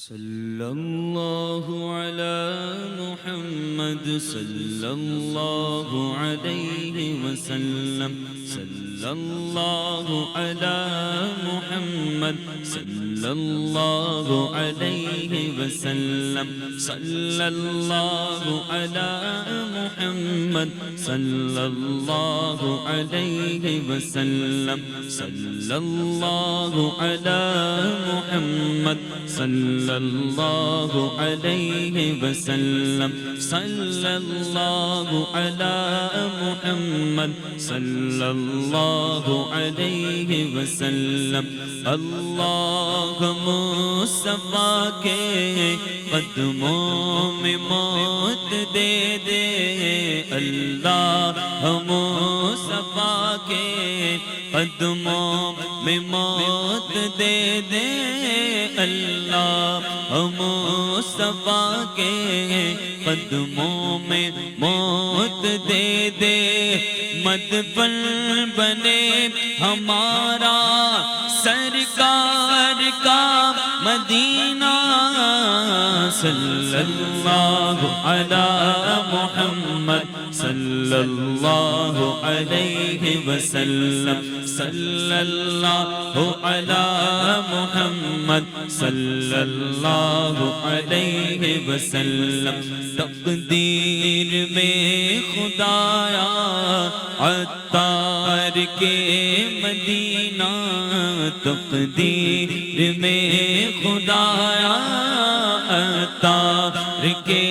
صلی اللہ علی محمد صلی اللہ علیہ وسلم صلی اللہ علی محمد صلی اللہ علیہ وسلم صلی اللہ علی محمد صلی اللہ علیہ وسلم صلی اللہ علی محمد صلی اللہ علیہ وسلم صلی اللہ علی محمد صلی اللہ علیہ وسلم اللہ مصطفیٰ کے قدموں میں موت دے دے اللہ مصطفیٰ کے قدموں میں موت دے دے اللہ مصطفیٰ کے قدموں میں موت دے دے مدفن بنے ہمارا سرکار کا مدینہ صلی اللہ علی محمد صلی اللہ علیہ وسلم صلی اللہ علی محمد صلی اللہ علیہ وسلم تقدیر میں خدایا عطار کے مدینہ تقدیر میں خدایا عطار کے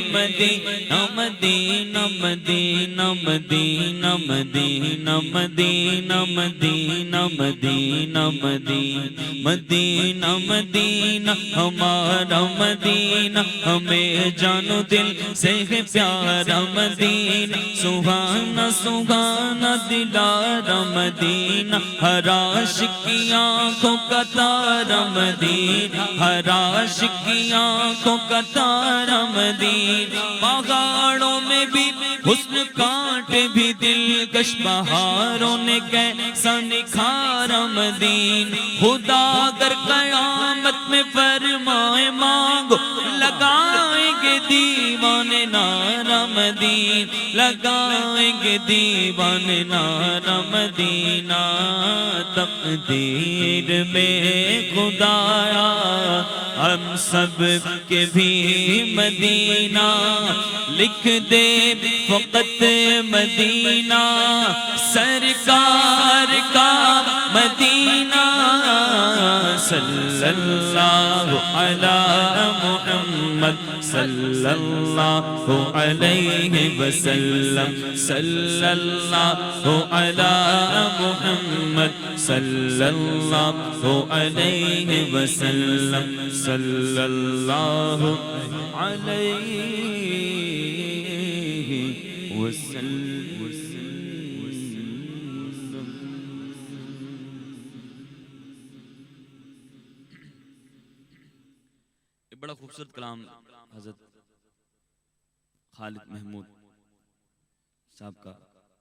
مدینہ مدینہ مدینہ مدینہ مدینہ مدینہ مدینہ مدینہ مدینہ مدینہ مدینہ ہمارا مدینہ ہمیں جانو دل سے ہے پیارا مدینہ سبحانہ سبحانہ دلارا مدینہ ہر عاشق کی آنکھوں کا تارا مدینہ ہر عاشق کی آنکھوں کا تارا مدینہ پہاڑوں میں بھی حسن کانٹے بھی دلکش بہاروں نے کیسا نکھارا مدینہ خدا اگر قیامت میں فرمائے مانگو لگائیں گے دیوانے نعرہ مدینہ لگائیں گے دیوانے نعرہ مدینہ تقدیر میں خدایا ہم سب کے بھی مدینہ لکھ دے فقط مدینہ سرکار کا مدینہ صلی اللہ علی محمد صلی اللہ علیہ وسلم صلی اللہ علی محمد صلی اللہ علیہ وسلم صلی اللہ علیہ وسلم بڑا خوبصورت کلام حضرت خالد محمود صاحب کا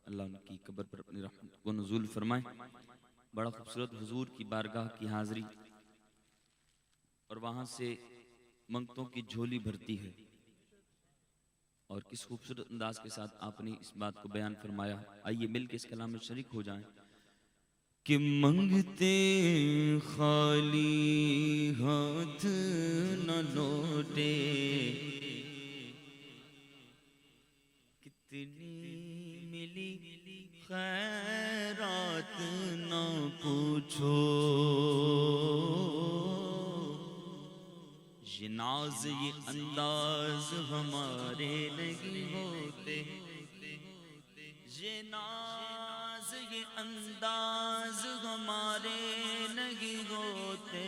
اللہ ان کی قبر پر اپنی رحمت کو نزول فرمائے بڑا خوبصورت حضور کی بارگاہ کی حاضری اور وہاں سے منگتوں کی جھولی بھرتی ہے اور کس خوبصورت انداز کے ساتھ آپ نے اس بات کو بیان فرمایا آئیے مل کے اس کلام میں شریک ہو جائیں کہ منگتے خالی ہاتھ نہ لوٹے کتنی ملی خیرات نہ پوچھو یہ ناز یہ انداز ہمارے نہیں ہوتے یہ ناز یہ انداز ہمارے نہیں ہوتے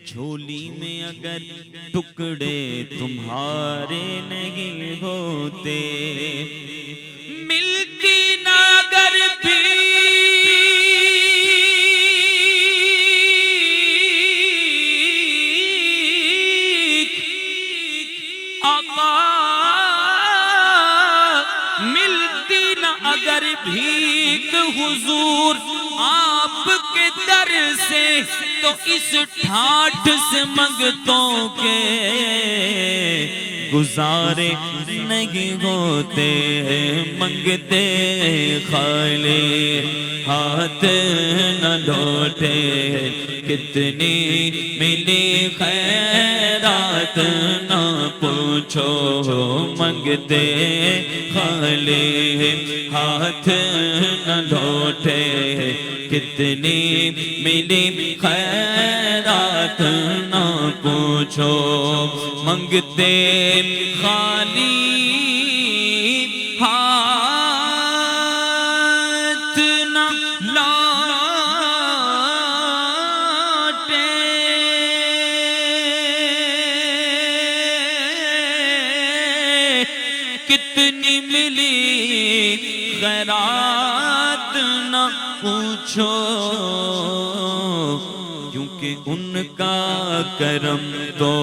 جھولی میں اگر ٹکڑے تمہارے نہیں ہوتے ملتی نہ اگر اگر بھیک حضور آپ کے در سے تو اس ٹھاٹھ سے منگتوں کے گزارے نہیں ہوتے، منگتے خالی ہاتھ نہ لوٹے، کتنی ملی خیرات نہ پوچھو، منگتے خالی ہاتھ نہ لوٹے، کتنی ملی خیرات نہ پوچھو، منگتے خالی ہاتھ نہ لوٹے، کتنی ملی خیرات نہ پوچھو، کیونکہ ان کا کرم تو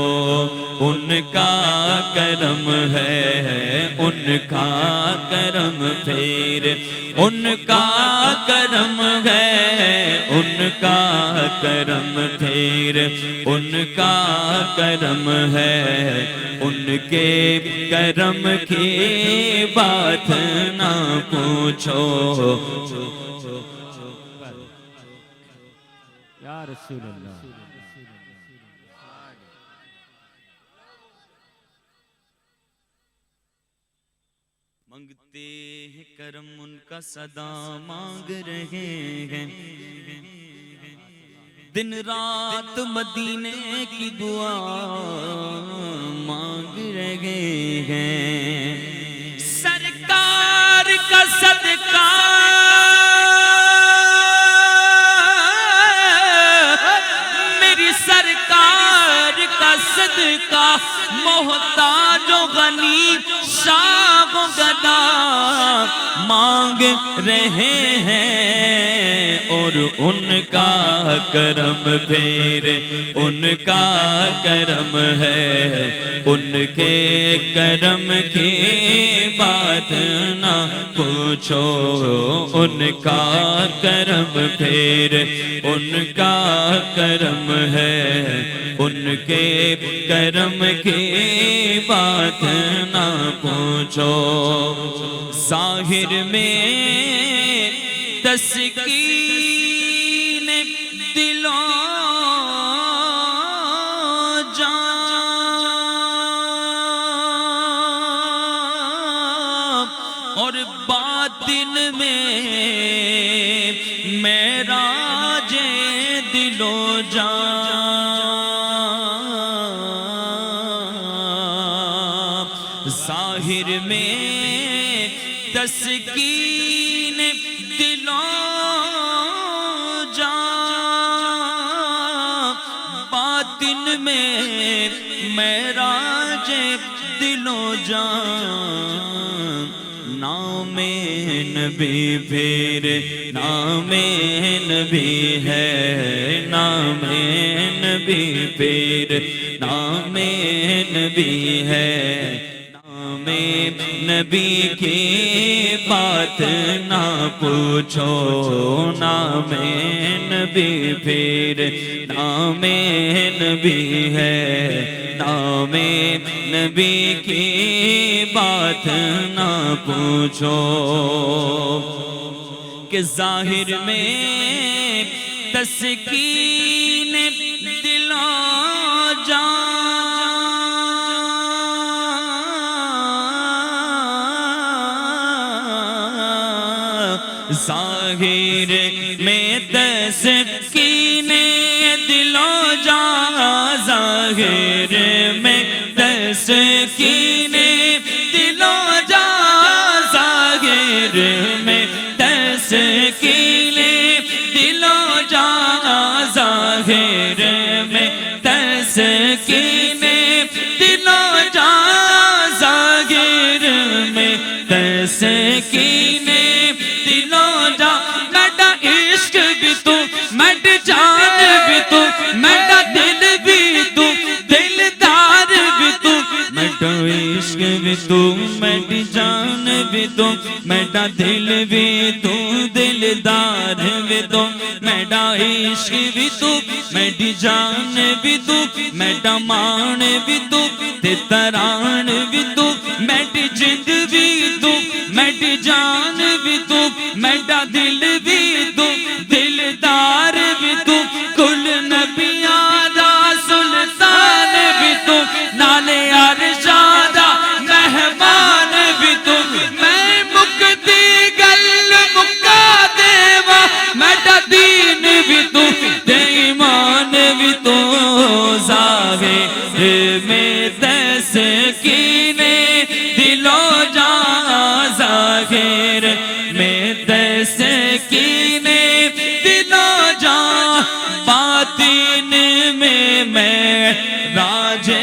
ان کا کرم ہے، ان کا کرم پھر ان کا کرم ہے، ان کا کرم پھر ان کا کرم ہے، ان کے کرم کی بات نہ پوچھو، یا رسول اللہ۔ منگتے ہیں کرم ان کا صدا مانگ رہے ہیں، دن رات مدینے کی دعا مانگ رہے ہیں، سرکار کا صدقہ میری سرکار کا صدقہ، محتاج و غنی شاہ و گدا مانگ رہے ہیں، اور ان کا کرم پھر ان کا کرم ہے، ان کے کرم کی بات نہ پوچھو، ان کا کرم پھر ان کا کرم ہے، ان کے کرم کی بات نہ پوچھو، ظاہر میں تسکین دل و جان، اور باطن میں معراج دل و جان، ظاہر میں تسکین دل و جان، باطن میں معراج دل و جان، نام نبی پھر نام نبی ہے، نام نبی پھر نام نبی ہے، نبی کی بات نہ پوچھو، نام نبی پھر نام نبی ہے، نام نبی کی بات نہ پوچھو، کہ ظاہر میں تسکین دل و جان، ظاہر میں تسکین دل و جان، ظاہر میں تسکین دل و جان، ظاہر میں تسکین دل و جان، ظاہر میں تسکین دل و جان، ظاہر میں تسکین دل و جان، میرا عشق بھی تو میرا جان بھی تو میرا دل بھی تو دلدار بھی تو، میرا عشق بھی تو میری جان بھی تو میرا دل بھی تو دلدار بھی تو میڈا عشق بھی تو میڈی جان بھی تو میڈا مان بھی تو تے تران بھی تو میڈی جند بھی تو میڈی جان بھی تو میڈا دل بھی تو دلدار بھی تو کل نبیاں دا سلطان بھی تو نالے عرشاں دا مہمان بھی تو میں مکتی گل مکا دیوا میڈا دین بھی تو تے ایمان بھی تو ظاہر میں تسکینے دلو جان ظاہر میں تسکینے دلو جان باطن میں راجے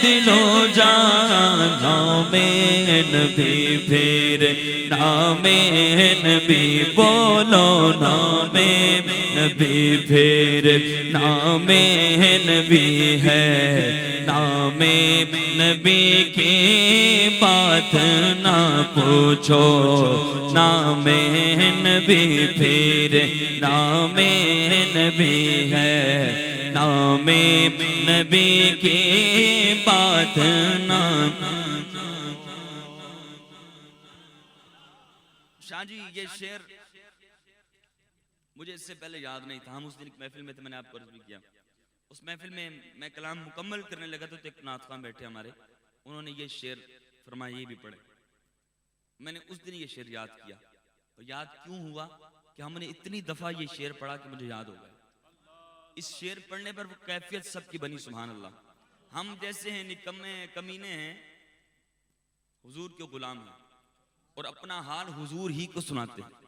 دلو جان نام نبی پھر نام نبی بولو نام نبی پھر نام نبی ہے نام نبی کی بات نہ پوچھو نام نبی پھر نام نبی ہے نام نبی کی بات نہ شاہ جی یہ شعر مجھے اس سے پہلے یاد نہیں تھا ہم اس دن ایک محفل میں تھے میں نے آپ کو عرض بھی کیا اس محفل میں میں کلام مکمل کرنے لگا تو ایک نعت خواں بیٹھے ہمارے انہوں نے یہ شعر فرمایا یہ بھی پڑھے میں نے اس دن یہ شعر یاد کیا اور یاد کیوں ہوا کہ ہم نے اتنی دفعہ یہ شعر پڑھا کہ مجھے یاد ہو گیا اس شعر پڑھنے پر وہ کیفیت سب کی بنی سبحان اللہ ہم جیسے ہیں نکمے کمینے ہیں حضور کے غلام ہیں اور اپنا حال حضور ہی کو سناتے ہیں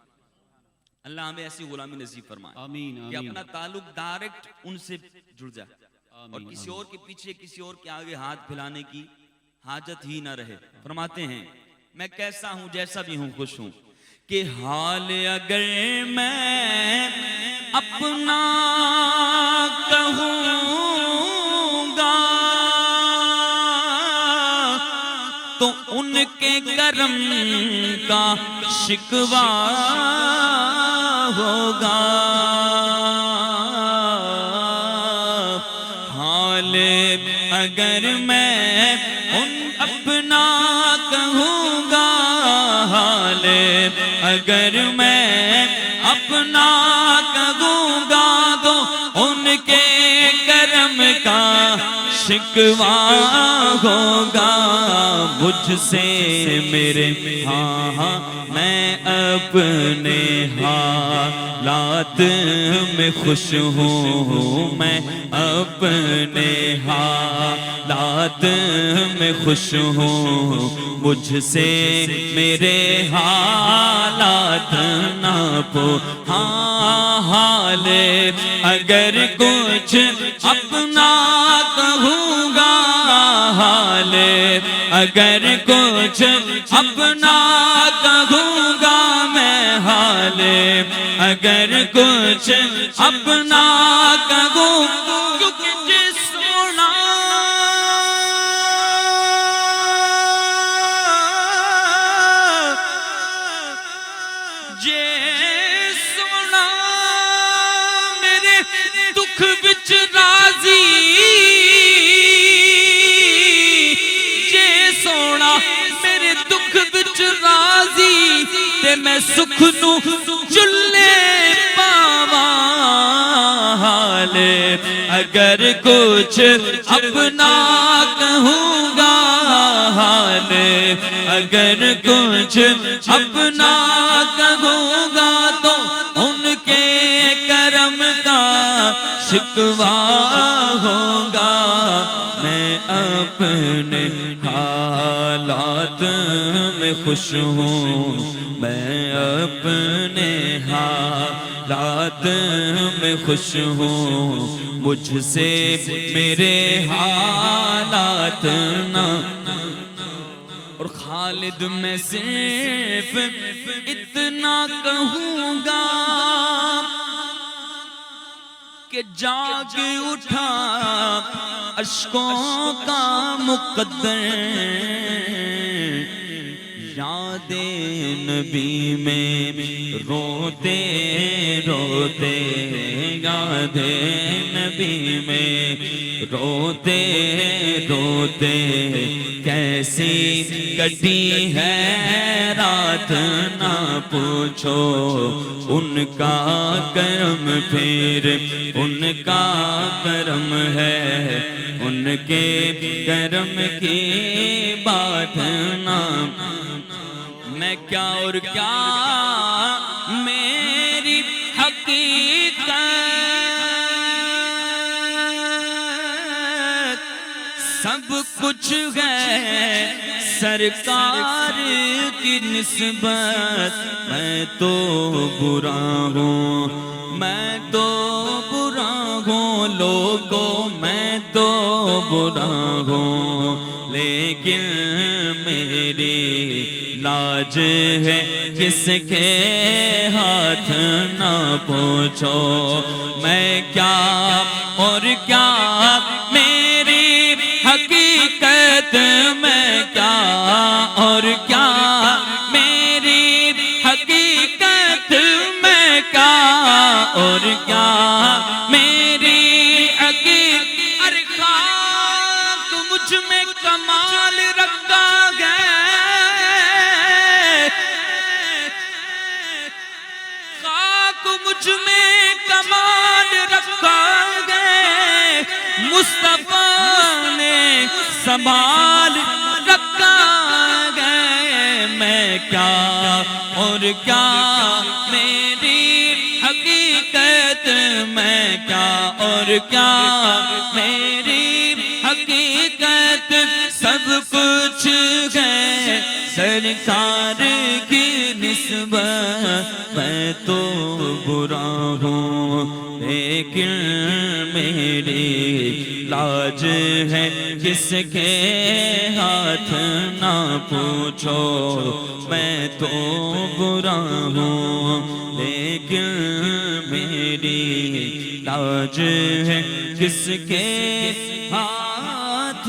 اللہ ہمیں ایسی غلامی نصیب فرمائے آمین کہ اپنا تعلق ڈائریکٹ ان سے جڑ جائے اور کسی اور کے پیچھے کسی اور کے آگے ہاتھ پھیلانے کی حاجت ہی نہ رہے فرماتے ہیں میں کیسا ہوں جیسا بھی ہوں خوش ہوں کہ حال اگر میں اپنا کہوں گا تو ان کے کرم کا شکوہ ہوگا حال اگر میں اپنا کہوں گا حال اگر میں اپنا کہوں گا تو ان کے کرم کا شکوہ ہوگا مجھ سے میرے ہاں میں اپنے حالات میں خوش ہوں میں اپنے حالات میں خوش ہوں مجھ سے میرے حالات نہ پو حال اگر کچھ اپنا کہوں گا حال اگر کچھ اپنا کہوں گا میں حال اگر کچھ اپنا کہوں کیونکہ جس سونا جے سونا میرے دکھ وچ راضی میرے دکھ وچ راضی تے میں سکھ نو چلے پاواں حال اگر کچھ اپنا کہوں گا حال اگر کچھ اپنا کہوں گا تو ان کے کرم کا شکوہ ہوگا میں اپنے حالات میں خوش ہوں میں اپنے حالات میں خوش ہوں مجھ سے میرے حالات نہ اور خالد میں صرف اتنا کہوں گا کہ جاگ اٹھا اشکوں کا مقدر یا یاد نبی میں روتے روتے، یاد نبی میں روتے روتے، کیسی کٹی ہے رات نہ پوچھو، ان کا کرم پھر ان کا کرم ہے، ان کے کرم کی بات نہ، میں کیا اور کیا میری حقیقت، سب کچھ ہے سرکار کی نسبت، میں تو برا ہوں، میں تو برا ہوں لوگوں، میں تو برا ہوں، لیکن میری لاج ہے کس کے ہاتھ نہ پوچھو، میں کیا اور کیا میری حقیقت، میں کیا اور کیا میری حقیقت، میں کیا اور کیا میری حقیقت، ارے خاک مجھ میں کمال رکھا گیا، خاک مجھ میں کمال رکھا گیا، مصطفیٰ نے سنبھال رکھا گیا، میں کیا اور کیا میری حقیقت، میں کیا اور کیا میری حقیقت، سب کچھ ہے سرکار کی نسبت، میں تو برا ہوں لیکن میری لاج ہے کس کے ہاتھ نہ پوچھو، میں تو برا ہوں لیکن میری لاج ہے کس کے ہاتھ